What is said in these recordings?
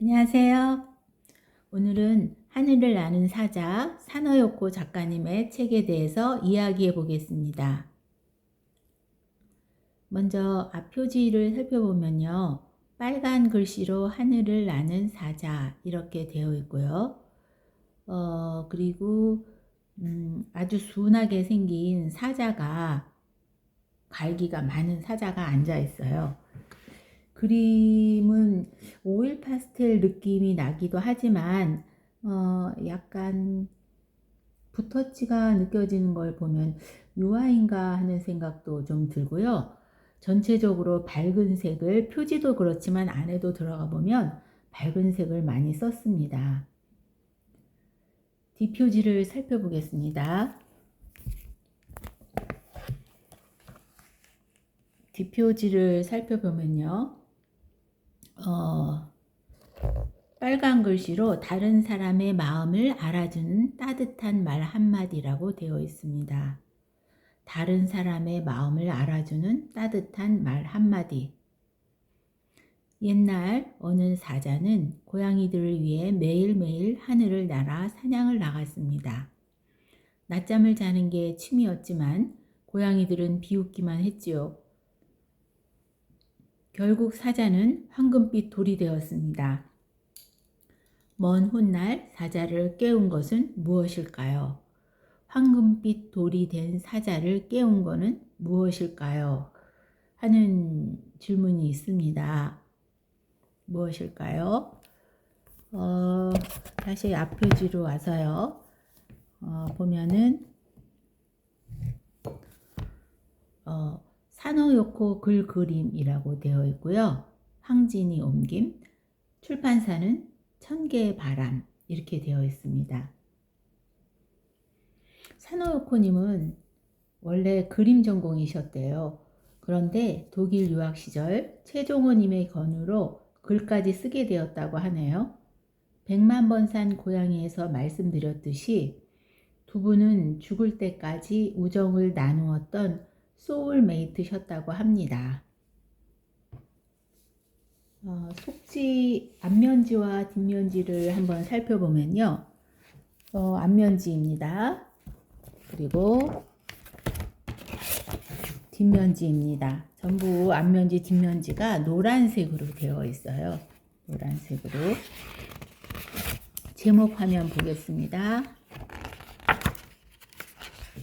안녕하세요. 오늘은 하늘을 나는 사자 사노요코 작가님의 책에 대해서 이야기해 보겠습니다. 먼저 앞표지를 살펴보면요. 빨간 글씨로 하늘을 나는 사자 이렇게 되어 있고요. 그리고 아주 순하게 생긴 사자가 갈기가 많은 사자가 앉아 있어요. 그림은 오일 파스텔 느낌이 나기도 하지만 약간 붓터치가 느껴지는 걸 보면 유화인가 하는 생각도 좀 들고요. 전체적으로 밝은 색을, 표지도 그렇지만 안에도 들어가 보면 밝은 색을 많이 썼습니다. 뒷표지를 살펴보겠습니다. 뒷표지를 살펴보면요. 빨간 글씨로 다른 사람의 마음을 알아주는 따뜻한 말 한마디라고 되어 있습니다. 다른 사람의 마음을 알아주는 따뜻한 말 한마디. 옛날 어느 사자는 고양이들을 위해 매일매일 하늘을 날아 사냥을 나갔습니다. 낮잠을 자는 게 취미였지만 고양이들은 비웃기만 했지요. 결국 사자는 황금빛 돌이 되었습니다. 먼 훗날 사자를 깨운 것은 무엇일까요? 황금빛 돌이 된 사자를 깨운 것은 무엇일까요? 하는 질문이 있습니다. 무엇일까요? 다시 앞표지로 와서요. 보면은 사노요코 글 그림이라고 되어 있고요. 황진이 옮김, 출판사는 천개의 바람 이렇게 되어 있습니다. 사노요코님은 원래 그림 전공이셨대요. 그런데 독일 유학 시절 최종호님의 권유로 글까지 쓰게 되었다고 하네요. 100만 번 산 고양이에서 말씀드렸듯이 두 분은 죽을 때까지 우정을 나누었던 소울메이트셨다고 합니다. 속지 앞면지와 뒷면지를 한번 살펴보면요. 앞면지입니다. 그리고 뒷면지입니다. 전부 앞면지, 뒷면지가 노란색으로 되어 있어요. 노란색으로. 제목 화면 보겠습니다.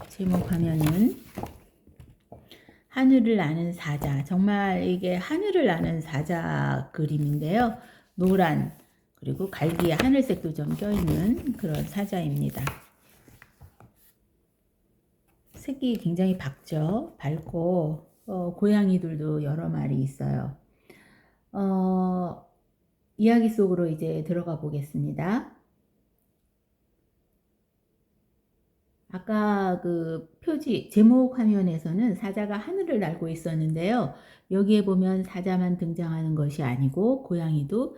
제목 화면은 하늘을 나는 사자. 정말 이게 하늘을 나는 사자 그림인데요. 노란 그리고 갈기에 하늘색도 좀 껴있는 그런 사자입니다. 색이 굉장히 밝고 고양이들도 여러 마리 있어요. 이야기 속으로 이제 들어가 보겠습니다. 아까 그 표지 제목 화면에서는 사자가 하늘을 날고 있었는데요. 여기에 보면 사자만 등장하는 것이 아니고 고양이도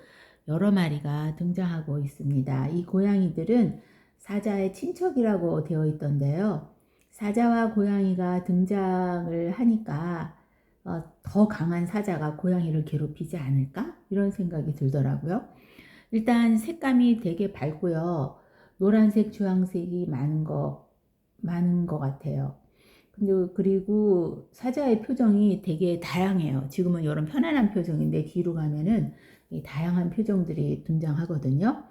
여러 마리가 등장하고 있습니다. 이 고양이들은 사자의 친척이라고 되어 있던데요. 사자와 고양이가 등장을 하니까 더 강한 사자가 고양이를 괴롭히지 않을까? 이런 생각이 들더라고요. 일단 색감이 되게 밝고요. 노란색, 주황색이 많은 것 같아요. 근데 그리고 사자의 표정이 되게 다양해요. 지금은 이런 편안한 표정인데 뒤로 가면은 이 다양한 표정들이 등장하거든요.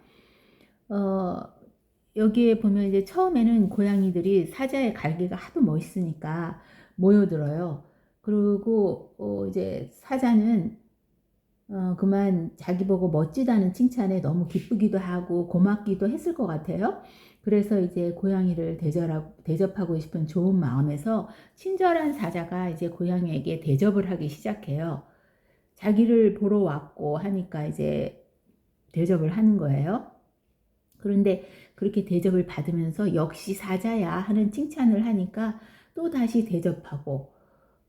여기에 보면 이제 처음에는 고양이들이 사자의 갈기가 하도 멋있으니까 모여들어요. 그리고 이제 사자는 그만 자기 보고 멋지다는 칭찬에 너무 기쁘기도 하고 고맙기도 했을 것 같아요. 그래서 이제 고양이를 대접하고 싶은 좋은 마음에서 친절한 사자가 이제 고양이에게 대접을 하기 시작해요. 자기를 보러 왔고 하니까 이제 대접을 하는 거예요. 그런데 그렇게 대접을 받으면서 역시 사자야 하는 칭찬을 하니까 또 다시 대접하고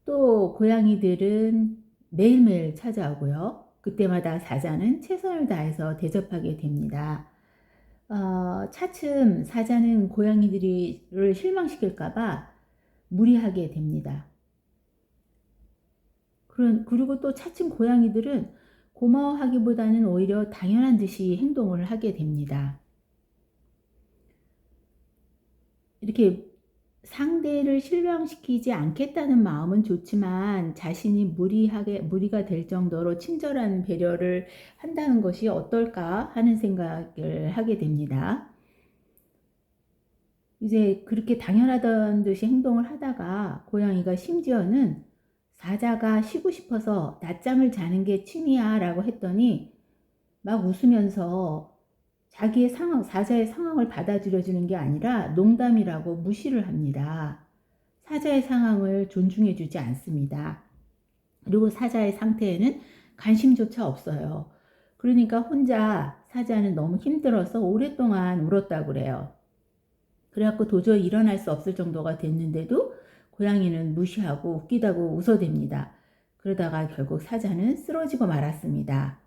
또 고양이들은 매일매일 찾아오고요. 그때마다 사자는 최선을 다해서 대접하게 됩니다. 차츰 사자는 고양이들을 실망시킬까봐 무리하게 됩니다. 그리고 또 차츰 고양이들은 고마워하기보다는 오히려 당연한 듯이 행동을 하게 됩니다. 이렇게 상대를 실망시키지 않겠다는 마음은 좋지만 자신이 무리가 될 정도로 친절한 배려를 한다는 것이 어떨까 하는 생각을 하게 됩니다. 이제 그렇게 당연하던 듯이 행동을 하다가 고양이가 심지어는 사자가 쉬고 싶어서 낮잠을 자는 게 취미야 라고 했더니 막 웃으면서 자기의 상황, 사자의 상황을 받아들여 주는 게 아니라 농담이라고 무시를 합니다. 사자의 상황을 존중해 주지 않습니다. 그리고 사자의 상태에는 관심조차 없어요. 그러니까 혼자 사자는 너무 힘들어서 오랫동안 울었다고 그래요. 그래갖고 도저히 일어날 수 없을 정도가 됐는데도 고양이는 무시하고 웃기다고 웃어댑니다. 그러다가 결국 사자는 쓰러지고 말았습니다.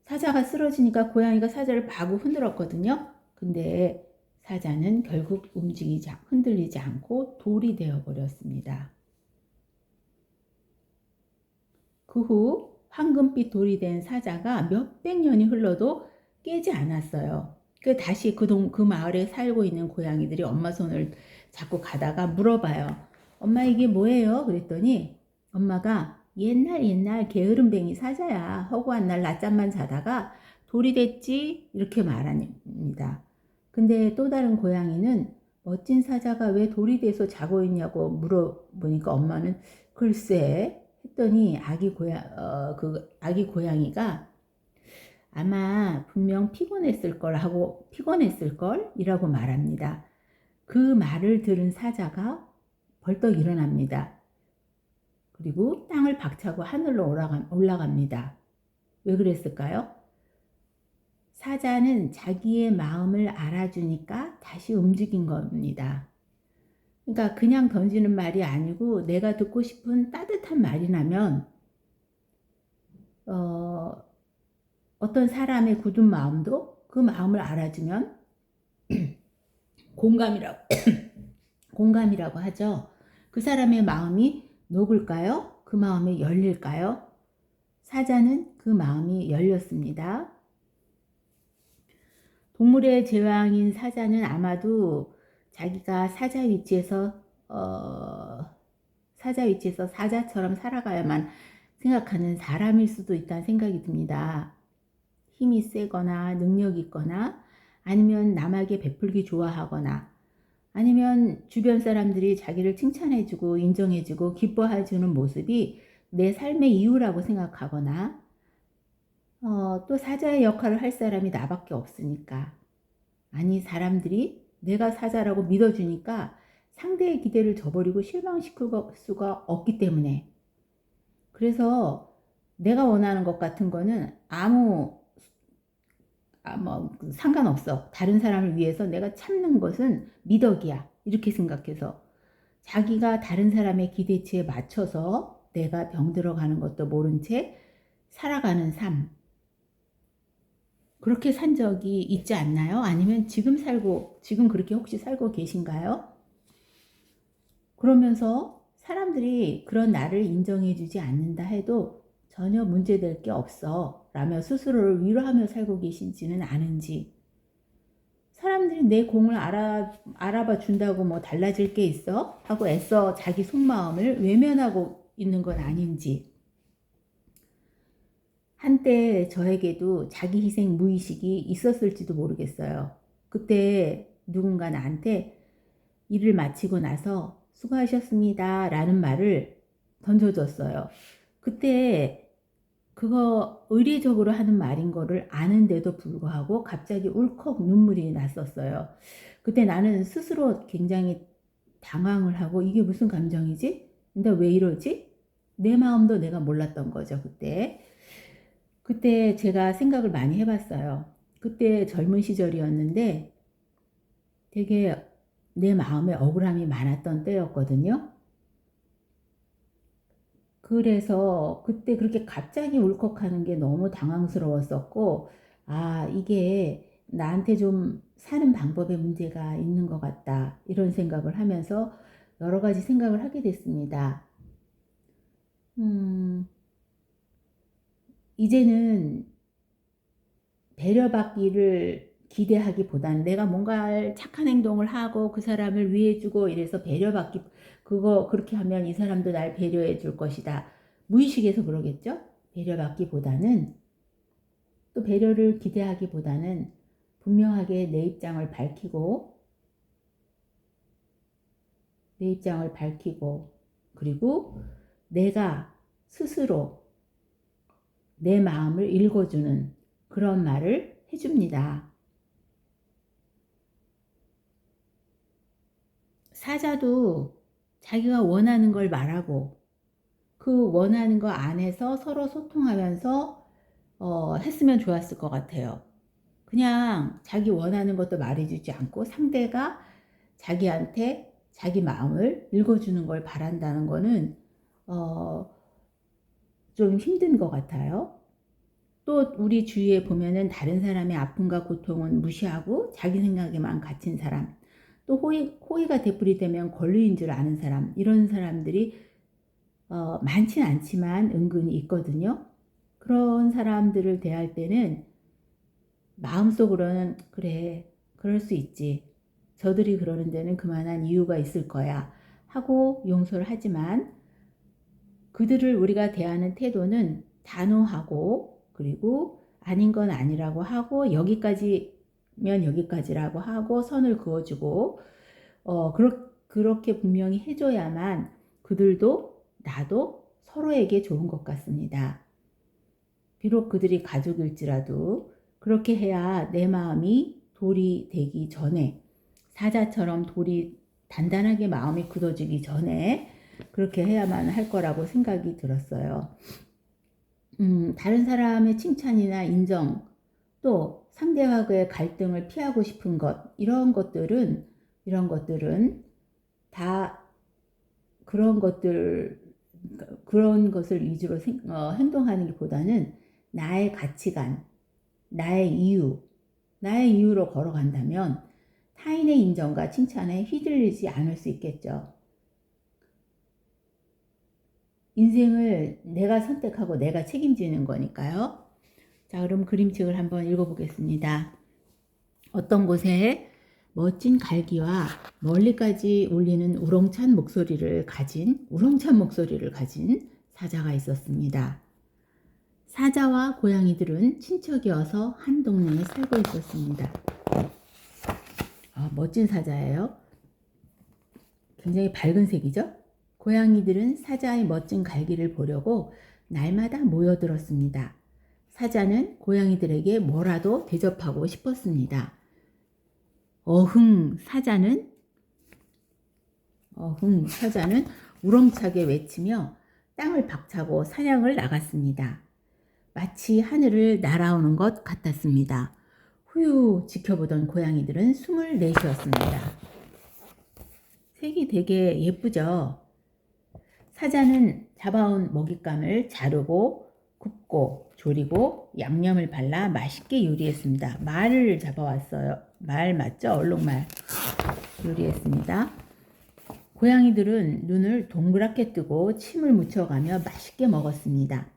사자가 쓰러지니까 고양이가 사자를 마구 흔들었거든요. 근데 사자는 결국 흔들리지 않고 돌이 되어 버렸습니다. 그 후 황금빛 돌이 된 사자가 몇백 년이 흘러도 깨지 않았어요. 다시 그 마을에 살고 있는 고양이들이 엄마 손을 잡고 가다가 물어봐요. 엄마 이게 뭐예요? 그랬더니 엄마가 옛날 게으름뱅이 사자야. 허구한 날 낮잠만 자다가 돌이 됐지? 이렇게 말합니다. 근데 또 다른 고양이는 멋진 사자가 왜 돌이 돼서 자고 있냐고 물어보니까 엄마는 글쎄 했더니 아기 고양이가 아마 분명 피곤했을 걸 이라고 말합니다. 그 말을 들은 사자가 벌떡 일어납니다. 그리고 땅을 박차고 하늘로 올라갑니다. 왜 그랬을까요? 사자는 자기의 마음을 알아주니까 다시 움직인 겁니다. 그러니까 그냥 던지는 말이 아니고 내가 듣고 싶은 따뜻한 말이 나면 어떤 사람의 굳은 마음도 그 마음을 알아주면 공감이라고 공감이라고 하죠. 그 사람의 마음이 녹을까요? 그 마음이 열릴까요? 사자는 그 마음이 열렸습니다. 동물의 제왕인 사자는 아마도 자기가 사자 위치에서 사자처럼 살아가야만 생각하는 사람일 수도 있다는 생각이 듭니다. 힘이 세거나 능력이 있거나 아니면 남에게 베풀기 좋아하거나 아니면 주변 사람들이 자기를 칭찬해주고 인정해주고 기뻐해주는 모습이 내 삶의 이유라고 생각하거나 또 사자의 역할을 할 사람이 나밖에 없으니까 아니 사람들이 내가 사자라고 믿어주니까 상대의 기대를 저버리고 실망시킬 수가 없기 때문에 그래서 내가 원하는 것 같은 거는 상관없어. 다른 사람을 위해서 내가 참는 것은 미덕이야. 이렇게 생각해서 자기가 다른 사람의 기대치에 맞춰서 내가 병들어가는 것도 모른 채 살아가는 삶. 그렇게 산 적이 있지 않나요? 아니면 지금 그렇게 혹시 살고 계신가요? 그러면서 사람들이 그런 나를 인정해주지 않는다 해도 전혀 문제될 게 없어 라며 스스로를 위로하며 살고 계신지는 않은지 사람들이 내 공을 알아봐 준다고 뭐 달라질 게 있어? 하고 애써 자기 속마음을 외면하고 있는 건 아닌지 한때 저에게도 자기 희생 무의식이 있었을지도 모르겠어요. 그때 누군가 나한테 일을 마치고 나서 수고하셨습니다 라는 말을 던져줬어요. 그때 그거 의례적으로 하는 말인 거를 아는데도 불구하고 갑자기 울컥 눈물이 났었어요. 그때 나는 스스로 굉장히 당황을 하고 이게 무슨 감정이지? 근데 왜 이러지? 내 마음도 내가 몰랐던 거죠, 그때. 그때 제가 생각을 많이 해봤어요. 그때 젊은 시절이었는데 되게 내 마음에 억울함이 많았던 때였거든요. 그래서 그때 그렇게 갑자기 울컥하는 게 너무 당황스러웠었고, 아, 이게 나한테 좀 사는 방법에 문제가 있는 것 같다. 이런 생각을 하면서 여러 가지 생각을 하게 됐습니다. 음, 이제는 배려받기를 기대하기보다는 내가 뭔가 착한 행동을 하고 그 사람을 위해주고 이래서 배려받기, 그렇게 하면 이 사람도 날 배려해 줄 것이다. 무의식에서 그러겠죠? 배려받기보다는, 또 배려를 기대하기보다는 분명하게 내 입장을 밝히고, 그리고 내가 스스로 내 마음을 읽어주는 그런 말을 해줍니다. 사자도 자기가 원하는 걸 말하고 그 원하는 거 안에서 서로 소통하면서 했으면 좋았을 것 같아요. 그냥 자기 원하는 것도 말해주지 않고 상대가 자기한테 자기 마음을 읽어주는 걸 바란다는 거는 좀 힘든 것 같아요. 또 우리 주위에 보면은 다른 사람의 아픔과 고통은 무시하고 자기 생각에만 갇힌 사람, 또 호의가 되풀이되면 권리인 줄 아는 사람, 이런 사람들이 많진 않지만 은근히 있거든요. 그런 사람들을 대할 때는 마음속으로는 그래, 그럴 수 있지, 저들이 그러는 데는 그만한 이유가 있을 거야 하고 용서를 하지만, 그들을 우리가 대하는 태도는 단호하고, 그리고 아닌 건 아니라고 하고, 여기까지면 여기까지라고 하고 선을 그어주고, 그렇게 분명히 해줘야만 그들도 나도 서로에게 좋은 것 같습니다. 비록 그들이 가족일지라도 그렇게 해야 내 마음이 돌이 되기 전에, 사자처럼 돌이 단단하게 마음이 굳어지기 전에 그렇게 해야만 할 거라고 생각이 들었어요. 다른 사람의 칭찬이나 인정, 또 상대와의 갈등을 피하고 싶은 것, 이런 것들은 다 그런 것을 위주로 행동하는 것보다는 나의 가치관, 나의 이유로 걸어간다면 타인의 인정과 칭찬에 휘둘리지 않을 수 있겠죠. 인생을 내가 선택하고 내가 책임지는 거니까요. 자, 그럼 그림책을 한번 읽어보겠습니다. 어떤 곳에 멋진 갈기와 멀리까지 울리는 우렁찬 목소리를 가진 사자가 있었습니다. 사자와 고양이들은 친척이어서 한 동네에 살고 있었습니다. 멋진 사자예요. 굉장히 밝은 색이죠? 고양이들은 사자의 멋진 갈기를 보려고 날마다 모여들었습니다. 사자는 고양이들에게 뭐라도 대접하고 싶었습니다. 사자는 우렁차게 외치며 땅을 박차고 사냥을 나갔습니다. 마치 하늘을 날아오는 것 같았습니다. 후유 지켜보던 고양이들은 숨을 내쉬었습니다. 색이 되게 예쁘죠? 사자는 잡아온 먹잇감을 자르고 굽고 조리고 양념을 발라 맛있게 요리했습니다. 말을 잡아왔어요. 말 맞죠? 얼룩말. 요리했습니다. 고양이들은 눈을 동그랗게 뜨고 침을 묻혀가며 맛있게 먹었습니다.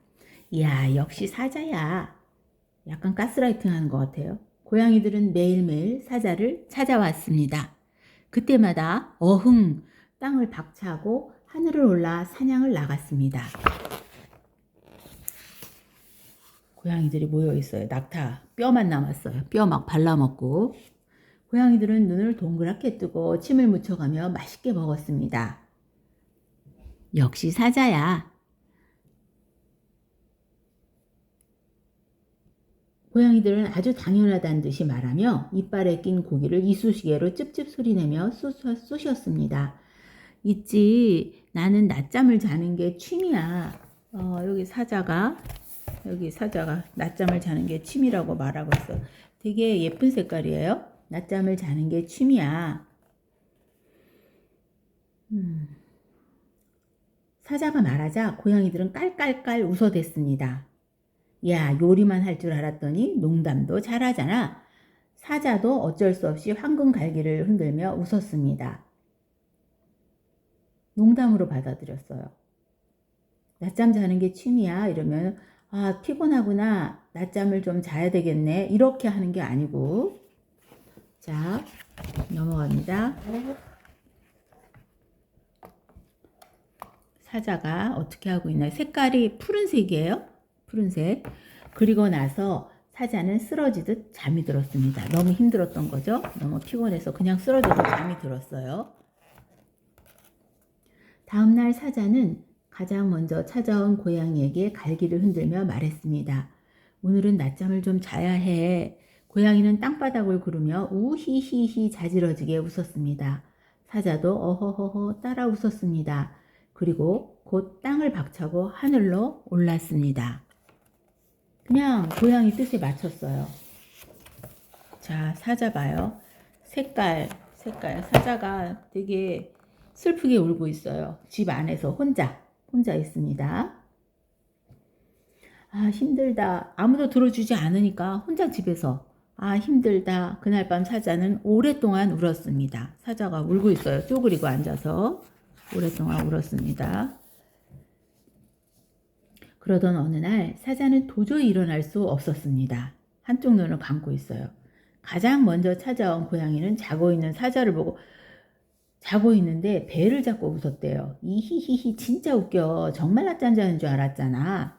이야, 역시 사자야. 약간 가스라이팅 하는 것 같아요. 고양이들은 매일매일 사자를 찾아왔습니다. 그때마다 땅을 박차고 하늘을 올라 사냥을 나갔습니다. 고양이들이 모여 있어요. 낙타 뼈만 남았어요. 뼈 막 발라먹고. 고양이들은 눈을 동그랗게 뜨고 침을 묻혀가며 맛있게 먹었습니다. 역시 사자야. 고양이들은 아주 당연하다는 듯이 말하며 이빨에 낀 고기를 이쑤시개로 찝찝 소리내며 쑤셨습니다. 있지, 나는 낮잠을 자는 게 취미야. 여기 사자가 낮잠을 자는 게 취미라고 말하고 있어. 되게 예쁜 색깔이에요. 낮잠을 자는 게 취미야. 사자가 말하자 고양이들은 깔깔깔 웃어댔습니다. 야, 요리만 할 줄 알았더니 농담도 잘하잖아. 사자도 어쩔 수 없이 황금 갈기를 흔들며 웃었습니다. 농담으로 받아들였어요. 낮잠 자는 게 취미야 이러면 아, 피곤하구나. 낮잠을 좀 자야 되겠네. 이렇게 하는 게 아니고. 자, 넘어갑니다. 사자가 어떻게 하고 있나요? 색깔이 푸른색이에요. 푸른색. 그리고 나서 사자는 쓰러지듯 잠이 들었습니다. 너무 힘들었던 거죠. 너무 피곤해서 그냥 쓰러져서 잠이 들었어요. 다음날 사자는 가장 먼저 찾아온 고양이에게 갈기를 흔들며 말했습니다. 오늘은 낮잠을 좀 자야 해. 고양이는 땅바닥을 구르며 우히히히 자지러지게 웃었습니다. 사자도 어허허허 따라 웃었습니다. 그리고 곧 땅을 박차고 하늘로 올랐습니다. 그냥 고양이 뜻에 맞췄어요. 자, 사자 봐요. 색깔. 사자가 되게 슬프게 울고 있어요. 집 안에서 혼자 있습니다. 아, 힘들다. 아무도 들어주지 않으니까 혼자 집에서. 아, 힘들다. 그날 밤 사자는 오랫동안 울었습니다. 사자가 울고 있어요. 쪼그리고 앉아서 오랫동안 울었습니다. 그러던 어느 날 사자는 도저히 일어날 수 없었습니다. 한쪽 눈을 감고 있어요. 가장 먼저 찾아온 고양이는 자고 있는 사자를 보고 자고 있는데 배를 잡고 웃었대요. 이히히히 진짜 웃겨. 정말 낮잠 자는 줄 알았잖아.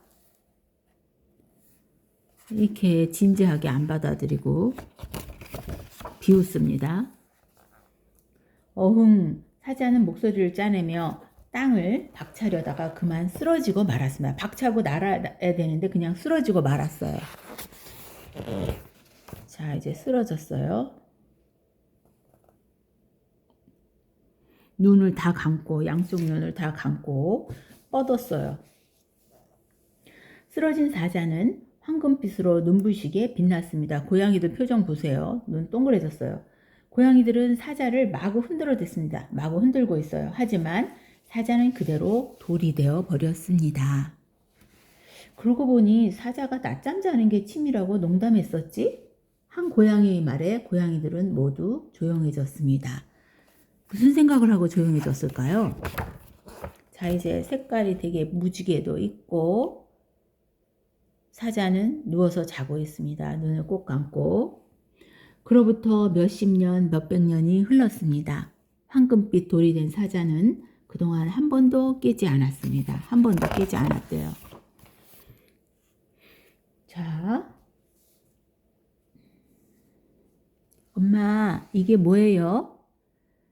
이렇게 진지하게 안 받아들이고 비웃습니다. 어흥, 사자는 목소리를 짜내며 땅을 박차려다가 그만 쓰러지고 말았습니다. 박차고 날아야 되는데 그냥 쓰러지고 말았어요. 자, 이제 쓰러졌어요. 눈을 다 감고, 양쪽 눈을 다 감고 뻗었어요. 쓰러진 사자는 황금빛으로 눈부시게 빛났습니다. 고양이들 표정 보세요. 눈 동그래졌어요. 고양이들은 사자를 마구 흔들어댔습니다. 마구 흔들고 있어요. 하지만 사자는 그대로 돌이 되어 버렸습니다. 그러고 보니 사자가 낮잠 자는 게 취미라고 농담했었지? 한 고양이의 말에 고양이들은 모두 조용해졌습니다. 무슨 생각을 하고 조용해졌을까요? 자, 이제 색깔이 되게 무지개도 있고 사자는 누워서 자고 있습니다. 눈을 꼭 감고. 그로부터 몇십 년, 몇백 년이 흘렀습니다. 황금빛 돌이 된 사자는 그동안 한 번도 깨지 않았습니다. 한 번도 깨지 않았대요. 자, 엄마, 이게 뭐예요?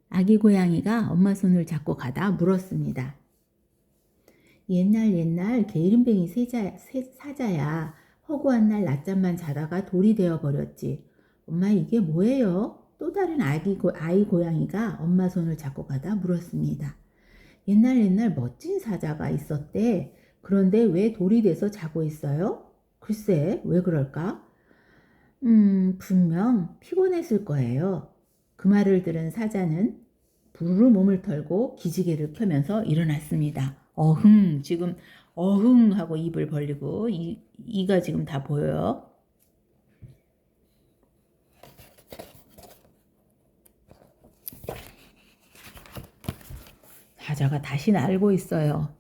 아기 고양이가 엄마 손을 잡고 가다 물었습니다. 옛날 게으름뱅이 사자야. 허구한 날 낮잠만 자다가 돌이 되어 버렸지. 엄마 이게 뭐예요? 또 다른 아이 고양이가 엄마 손을 잡고 가다 물었습니다. 옛날 멋진 사자가 있었대. 그런데 왜 돌이 돼서 자고 있어요? 글쎄, 왜 그럴까? 분명 피곤했을 거예요. 그 말을 들은 사자는 부르르 몸을 털고 기지개를 켜면서 일어났습니다. 어흥, 지금 어흥 하고 입을 벌리고 이가 지금 다 보여요. 사자가 다시 날고 있어요.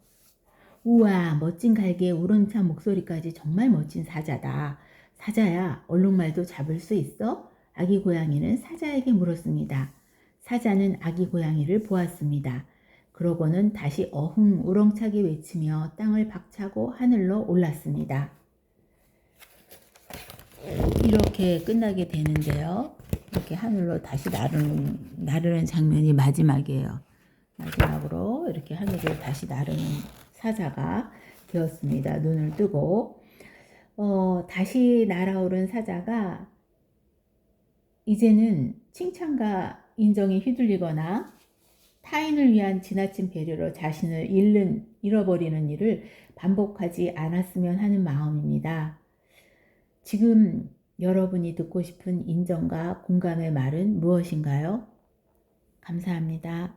우와, 멋진 갈기에 우렁찬 목소리까지 정말 멋진 사자다. 사자야, 얼룩말도 잡을 수 있어? 아기 고양이는 사자에게 물었습니다. 사자는 아기 고양이를 보았습니다. 그러고는 다시 어흥 우렁차게 외치며 땅을 박차고 하늘로 올랐습니다. 이렇게 끝나게 되는데요. 이렇게 하늘로 다시 나르는 장면이 마지막이에요. 마지막으로 이렇게 하늘을 다시 나르는 사자가 되었습니다. 눈을 뜨고 다시 날아오른 사자가 이제는 칭찬과 인정에 휘둘리거나 타인을 위한 지나친 배려로 자신을 잃어버리는 일을 반복하지 않았으면 하는 마음입니다. 지금 여러분이 듣고 싶은 인정과 공감의 말은 무엇인가요? 감사합니다.